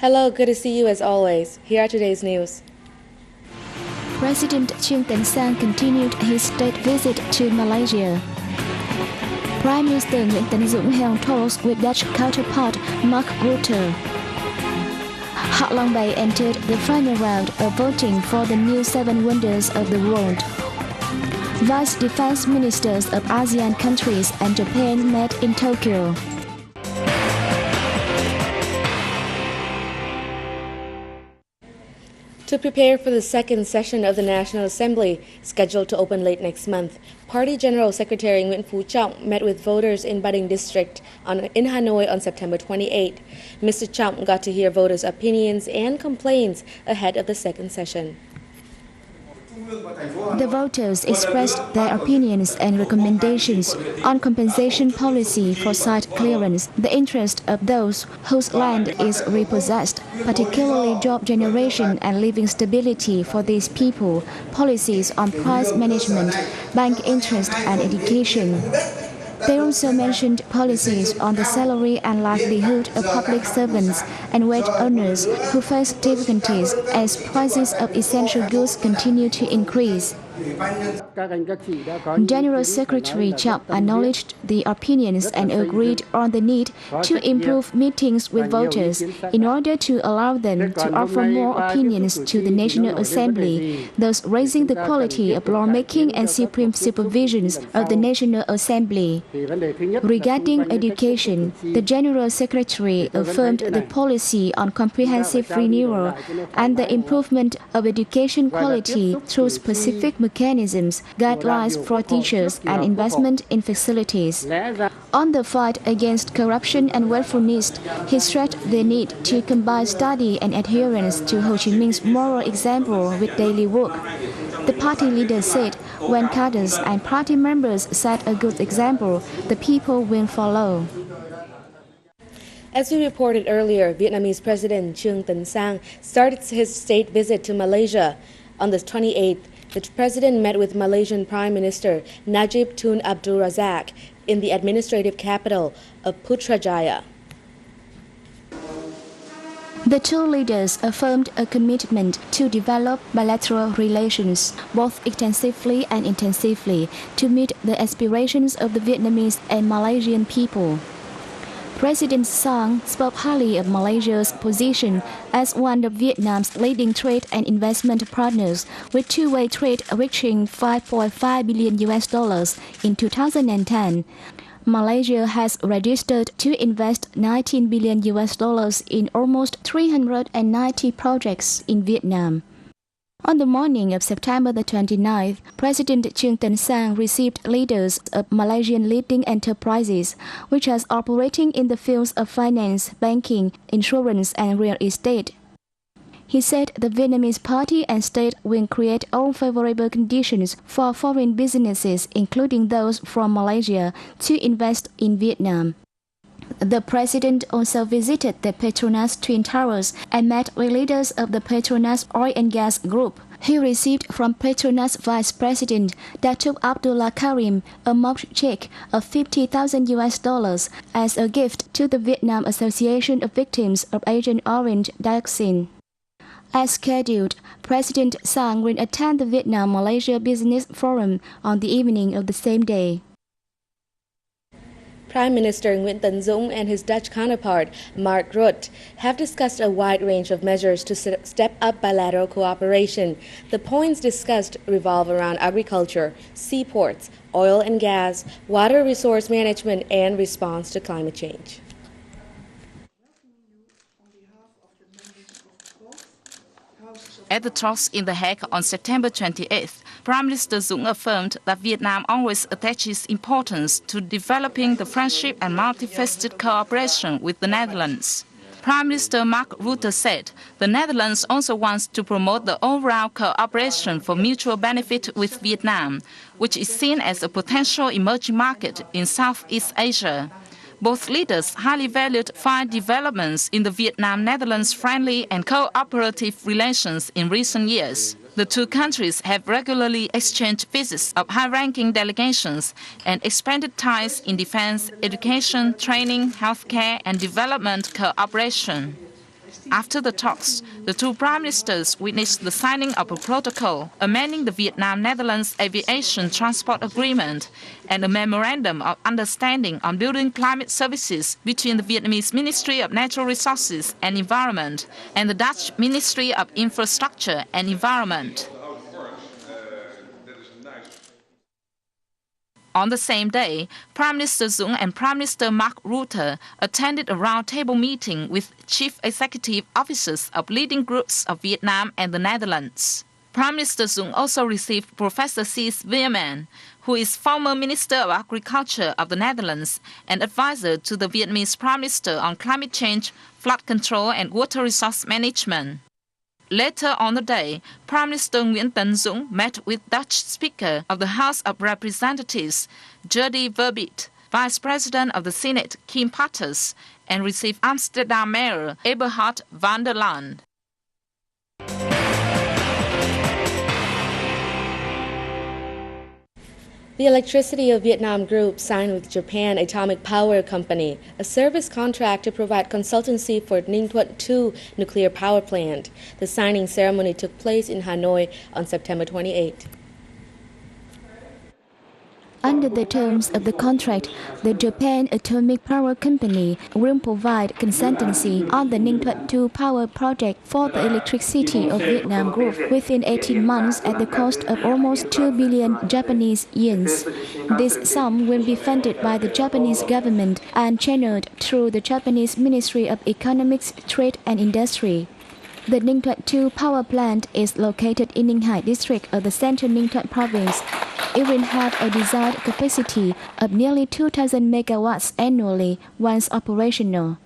Hello, good to see you as always. Here are today's news. President Trương Tấn Sang continued his state visit to Malaysia. Prime Minister Nguyễn Tấn Dũng held talks with Dutch counterpart Mark Rutte. Ha Long Bay entered the final round of voting for the new 7 wonders of the world. Vice Defense Ministers of ASEAN countries and Japan met in Tokyo. To prepare for the second session of the National Assembly, scheduled to open late next month, Party General Secretary Nguyễn Trọng met with voters in Ba Dinh district in Hanoi on September 28. Mr. Trọng got to hear voters' opinions and complaints ahead of the second session. The voters expressed their opinions and recommendations on compensation policy for site clearance, the interest of those whose land is repossessed, particularly job generation and living stability for these people, policies on price management, bank interest and education. They also mentioned policies on the salary and livelihood of public servants and wage earners who face difficulties as prices of essential goods continue to increase. General Secretary Trọng acknowledged the opinions and agreed on the need to improve meetings with voters in order to allow them to offer more opinions to the National Assembly, thus raising the quality of lawmaking and supreme supervisions of the National Assembly. Regarding education, the General Secretary affirmed the policy on comprehensive renewal and the improvement of education quality through specific mechanisms, guidelines for teachers, and investment in facilities. On the fight against corruption and willfulness, he stressed the need to combine study and adherence to Ho Chi Minh's moral example with daily work. The party leader said, when cadres and party members set a good example, the people will follow. As we reported earlier, Vietnamese President Trương Tấn Sang started his state visit to Malaysia. On the 28th, the president met with Malaysian Prime Minister Najib Tun Abdul Razak in the administrative capital of Putrajaya. The two leaders affirmed a commitment to develop bilateral relations, both extensively and intensively, to meet the aspirations of the Vietnamese and Malaysian people. President Sang spoke highly of Malaysia's position as one of Vietnam's leading trade and investment partners, with two-way trade reaching $5.5 billion in 2010. Malaysia has registered to invest $19 billion in almost 390 projects in Vietnam. On the morning of September the 29th, President Trương Tấn Sang received leaders of Malaysian leading enterprises, which are operating in the fields of finance, banking, insurance, and real estate. He said the Vietnamese party and state will create all favorable conditions for foreign businesses, including those from Malaysia, to invest in Vietnam. The president also visited the Petronas Twin Towers and met with leaders of the Petronas Oil and Gas Group. He received from Petronas Vice President Datuk Abdullah Karim a mortgage check of $50,000 as a gift to the Vietnam Association of Victims of Agent Orange Dioxin. As scheduled, President Sang will attend the Vietnam-Malaysia Business Forum on the evening of the same day. Prime Minister Nguyễn Tấn Dũng and his Dutch counterpart, Mark Rutte, have discussed a wide range of measures to step up bilateral cooperation. The points discussed revolve around agriculture, seaports, oil and gas, water resource management, and response to climate change. At the talks in The Hague on September 28th, Prime Minister Dũng affirmed that Vietnam always attaches importance to developing the friendship and multifaceted cooperation with the Netherlands. Prime Minister Mark Rutte said the Netherlands also wants to promote the all-round cooperation for mutual benefit with Vietnam, which is seen as a potential emerging market in Southeast Asia. Both leaders highly valued fine developments in the Vietnam-Netherlands friendly and cooperative relations in recent years. The two countries have regularly exchanged visits of high-ranking delegations and expanded ties in defense, education, training, healthcare, and development cooperation. After the talks, the two prime ministers witnessed the signing of a protocol amending the Vietnam-Netherlands Aviation Transport Agreement and a memorandum of understanding on building climate services between the Vietnamese Ministry of Natural Resources and Environment and the Dutch Ministry of Infrastructure and Environment. On the same day, Prime Minister Dũng and Prime Minister Mark Rutte attended a roundtable meeting with chief executive officers of leading groups of Vietnam and the Netherlands. Prime Minister Dũng also received Professor Ttxvn, who is former Minister of Agriculture of the Netherlands and advisor to the Vietnamese Prime Minister on climate change, flood control and water resource management. Later on the day, Prime Minister Nguyễn Tấn Dũng met with Dutch Speaker of the House of Representatives, Jody Verbiet, Vice President of the Senate, Kim Patters, and received Amsterdam Mayor Eberhard van der Laan. The Electricity of Vietnam Group signed with Japan Atomic Power Company a service contract to provide consultancy for Ninh Thuận II nuclear power plant. The signing ceremony took place in Hanoi on September 28. Under the terms of the contract, the Japan Atomic Power Company will provide consultancy on the Ninh Thuận II power project for the Electricity of Vietnam Group within 18 months at the cost of almost 2 billion Japanese yens. This sum will be funded by the Japanese government and channeled through the Japanese Ministry of Economics, Trade and Industry. The Ninh Thuận II power plant is located in Ninh Hải district of the central Ninh Thuận province. It will have a desired capacity of nearly 2,000 megawatts annually once operational.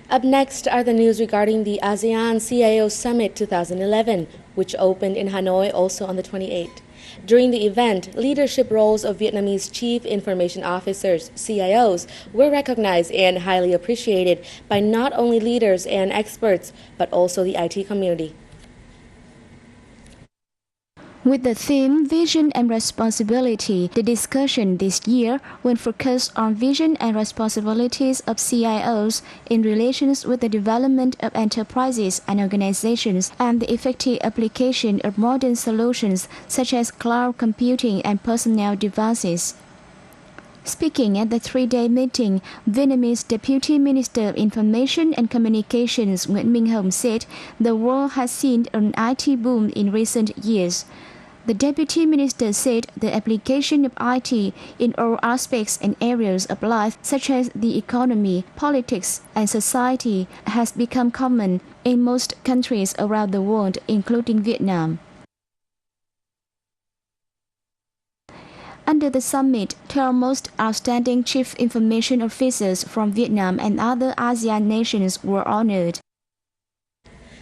Up next are the news regarding the ASEAN CIO Summit 2011, which opened in Hanoi also on the 28th. During the event, leadership roles of Vietnamese Chief Information Officers, CIOs, were recognized and highly appreciated by not only leaders and experts, but also the IT community. With the theme Vision and Responsibility, the discussion this year will focus on vision and responsibilities of CIOs in relations with the development of enterprises and organizations and the effective application of modern solutions such as cloud computing and personal devices. Speaking at the three-day meeting, Vietnamese Deputy Minister of Information and Communications Nguyễn Minh Hồng said the world has seen an IT boom in recent years. The Deputy Minister said the application of IT in all aspects and areas of life, such as the economy, politics, and society, has become common in most countries around the world, including Vietnam. Under the summit, 12 most outstanding chief information officers from Vietnam and other ASEAN nations were honored.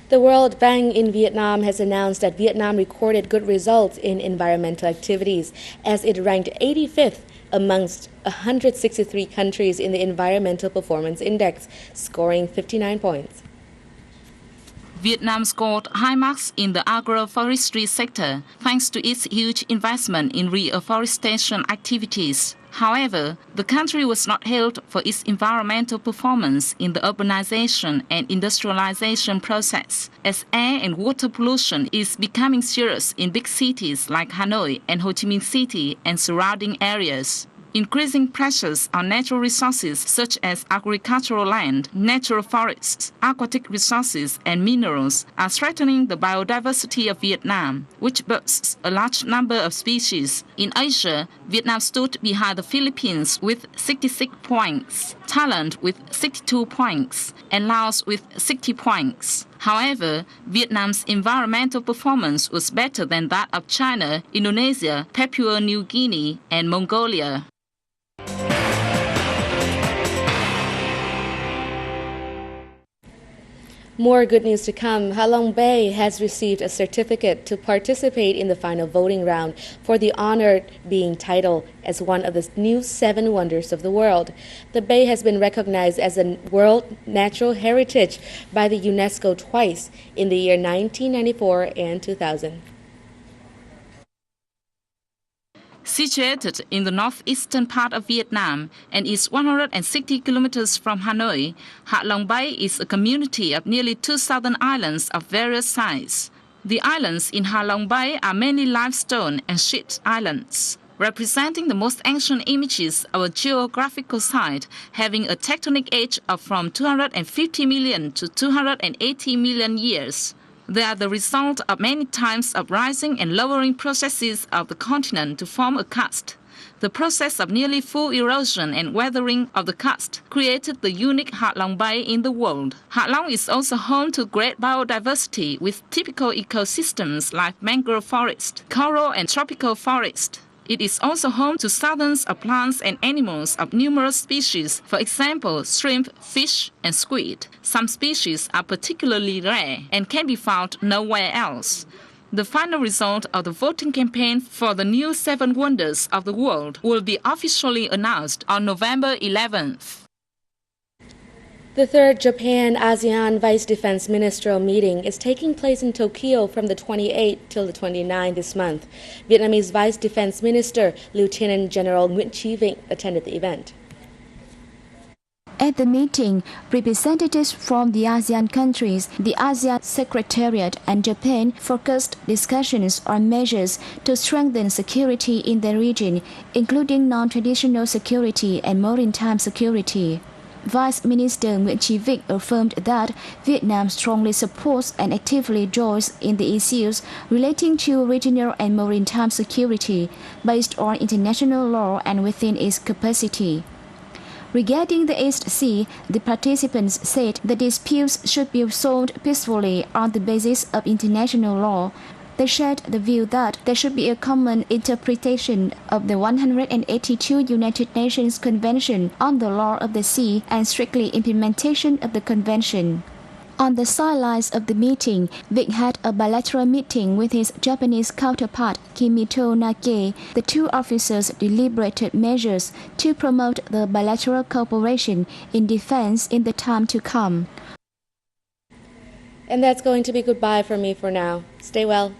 The World Bank in Vietnam has announced that Vietnam recorded good results in environmental activities as it ranked 85th amongst 163 countries in the Environmental Performance Index, scoring 59 points. Vietnam scored high marks in the agroforestry sector thanks to its huge investment in reforestation activities. However, the country was not hailed for its environmental performance in the urbanization and industrialization process, as air and water pollution is becoming serious in big cities like Hanoi and Ho Chi Minh City and surrounding areas. Increasing pressures on natural resources such as agricultural land, natural forests, aquatic resources, and minerals are threatening the biodiversity of Vietnam, which boasts a large number of species. In Asia, Vietnam stood behind the Philippines with 66 points, Thailand with 62 points, and Laos with 60 points. However, Vietnam's environmental performance was better than that of China, Indonesia, Papua New Guinea, and Mongolia. More good news to come. Ha Long Bay has received a certificate to participate in the final voting round for the honor being titled as one of the new 7 wonders of the world. The bay has been recognized as a World Natural Heritage by the UNESCO twice, in the year 1994 and 2000. Situated in the northeastern part of Vietnam and is 160 kilometers from Hanoi, Ha Long Bay is a community of nearly 2,000 islands of various sizes. The islands in Ha Long Bay are mainly limestone and sheet islands, representing the most ancient images of a geographical site having a tectonic age of from 250 million to 280 million years. They are the result of many times of rising and lowering processes of the continent to form a crust. The process of nearly full erosion and weathering of the crust created the unique Ha Long Bay in the world. Ha Long is also home to great biodiversity with typical ecosystems like mangrove forest, coral and tropical forest. It is also home to thousands of plants and animals of numerous species, for example, shrimp, fish, and squid. Some species are particularly rare and can be found nowhere else. The final result of the voting campaign for the new 7 Wonders of the World will be officially announced on November 11th. The third Japan-ASEAN Vice Defense Ministerial meeting is taking place in Tokyo from the 28th till the 29th this month. Vietnamese Vice Defense Minister Lieutenant General Nguyễn Tấn Dũng attended the event. At the meeting, representatives from the ASEAN countries, the ASEAN Secretariat and Japan focused discussions on measures to strengthen security in the region, including non-traditional security and maritime security. Vice Minister Nguyễn Tấn Dũng affirmed that Vietnam strongly supports and actively joins in the issues relating to regional and maritime security based on international law and within its capacity. Regarding the East Sea, the participants said the disputes should be solved peacefully on the basis of international law. They shared the view that there should be a common interpretation of the 182 United Nations Convention on the Law of the Sea and strictly implementation of the convention. On the sidelines of the meeting, Vic had a bilateral meeting with his Japanese counterpart, Kimito Nake. The two officers deliberated measures to promote the bilateral cooperation in defense in the time to come. And that's going to be goodbye for me for now. Stay well.